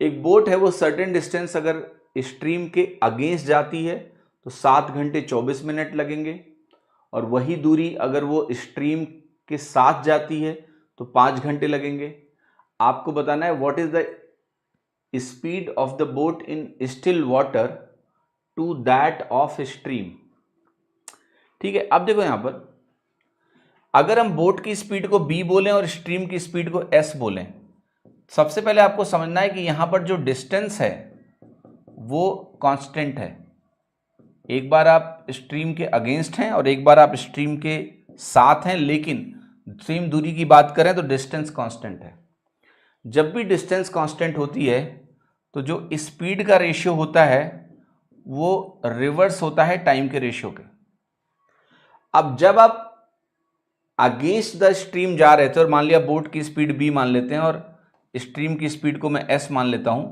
एक बोट है वो सर्टेन डिस्टेंस अगर स्ट्रीम के अगेंस्ट जाती है तो 7 घंटे 24 मिनट लगेंगे, और वही दूरी अगर वो स्ट्रीम के साथ जाती है तो 5 घंटे लगेंगे। आपको बताना है what is the speed of the boat in still water to that of stream. ठीक है, अब देखो यहां पर अगर हम बोट की स्पीड को b बोलें और स्ट्रीम की स्पीड को s बोलें, सबसे पहले आपको समझना है कि यहां पर जो डिस्टेंस है वो कांस्टेंट है। एक बार आप स्ट्रीम के अगेंस्ट हैं और एक बार आप स्ट्रीम के साथ हैं, लेकिन सेम दूरी की बात करें तो डिस्टेंस कांस्टेंट है। जब भी डिस्टेंस कांस्टेंट होती है तो जो स्पीड का रेशियो होता है वो रिवर्स होता है टाइम के रेशियो के। अब जब आप अगेंस्ट द स्ट्रीम जा रहे थे और मान लिया बोट की स्पीड b मान लेते हैं और स्ट्रीम की स्पीड को मैं s मान लेता हूं,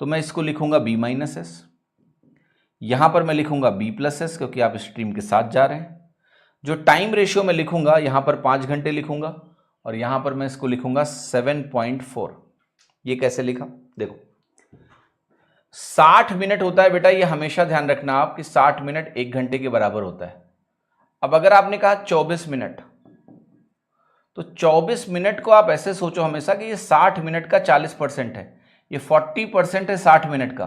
तो मैं इसको लिखूंगा b माइनस एस, यहां पर मैं लिखूंगा b प्लस एस क्योंकि आप स्ट्रीम के साथ जा रहे हैं। जो टाइम रेशियो में लिखूंगा यहां पर 5 घंटे लिखूंगा और यहां पर मैं इसको लिखूंगा 7.4। ये कैसे लिखा देखो, 60 मिनट होता है बेटा, ये हमेशा ध्यान रखना आप कि 60 मिनट 1 घंटे के बराबर होता है। अब अगर आपने कहा 24 मिनट, तो 24 मिनट को आप ऐसे सोचो हमेशा कि ये 60 मिनट का 40% है, ये 40% है 60 मिनट का,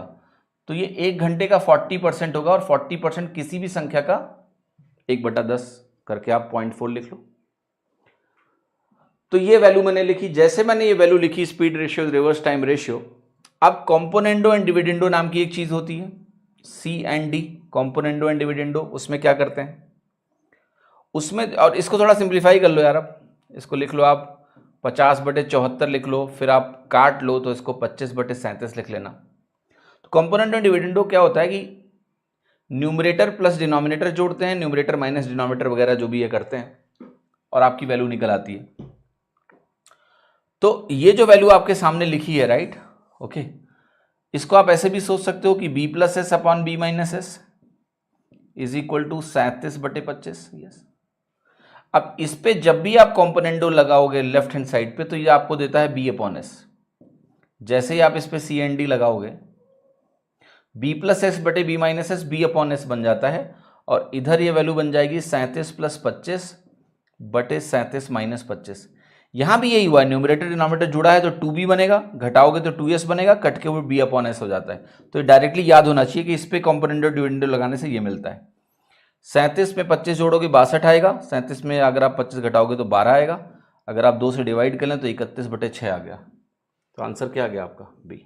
तो ये 1 घंटे का 40% होगा, और 40% किसी भी संख्या का 1/10 करके आप 0.4 लिख लो। तो ये वैल्यू मैंने लिखी। जैसे मैंने ये वैल्यू लिखी speed ratio reverse time ratio, अब कॉम्पोनेंडो एंड डिविडेंडो नाम की एक चीज होती है C&D, कॉम्पोनेंडो एंड डिविडेंडो। उसमें क्या करते हैं उसमें, और इसको थोड़ा सिंप्लीफाई कर लो यार, अब इसको लिख लो आप 50/74 लिख लो, फिर आप काट लो तो इसको 25/37 लिख लेना। तो कॉम्पोनेंट एंड डिविडेंडो क्या होता है कि न्यूमरेटर प्लस डिनोमिनेटर जोड़ते हैं, न्यूमरेटर माइनस डिनोमिनेटर वगैरह जो भी ये करते हैं, और आपकी वैल्यू निकल आती है। तो ये जो वैल्यू आपके सामने लिखी है, राइट, ओके, इसको आप ऐसे भी सोच सकते हो कि b plus S upon b minus S is equal to 37/25। Yes, अब इस पे जब भी आप कॉम्पोनेंडो लगाओगे लेफ्ट हैंड साइड पे तो ये आपको देता है b अपॉन एस। जैसे ही आप इस पे C&D लगाओगे b प्लस एस बटे B minus S b upon S बन जाता है, और इधर ये वैल्यू बन जाएगी 37 + 25 बटे 37 - 25। यहां भी यही हुआ है, न्यूमरेटर डिनोमिनेटर जुड़ा है तो 2b बनेगा, घटाओगे तो 2s बनेगा, कट के वो b अपॉन एस हो जाता है। तो ये डायरेक्टली याद होना चाहिए कि इस पे कॉम्पोनेंडो डिविडेंडो लगाने से ये मिलता है। 37 में 25 जोड़ोगे 62 आएगा, 37 में अगर आप 25 घटाओगे तो 12 आएगा, अगर आप 2 से डिवाइड कर लें तो 31/6 आ गया। तो आंसर क्या आ गया आपका बी।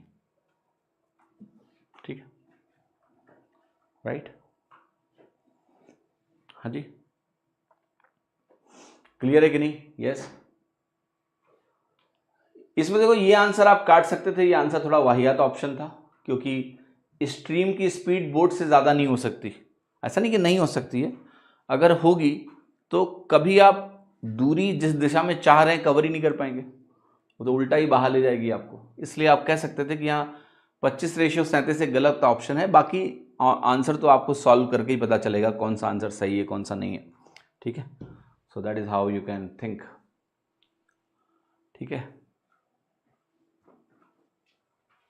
ठीक है, राइट, हाँ जी, क्लियर है कि नहीं? यस। इसमें देखो ये आंसर आप काट सकते थे, ये आंसर थोड़ा वाहियात ऑप्शन था, क्योंकि स्ट्रीम की स्पीड बोट से ज़्यादा नहीं हो सकती। ऐसा नहीं कि नहीं हो सकती है, अगर होगी तो कभी आप दूरी जिस दिशा में चाह रहे हैं कवर ही नहीं कर पाएंगे, वो तो उल्टा ही बहा ले जाएगी आपको। इसलिए आप कह सकते थे कि यहाँ 25/37 एक गलत ऑप्शन है, बाकी आंसर तो आपको सॉल्व करके ही पता चलेगा कौन सा आंसर सही है कौन सा नहीं है। ठीक है, so that is how you can think. ठीक है।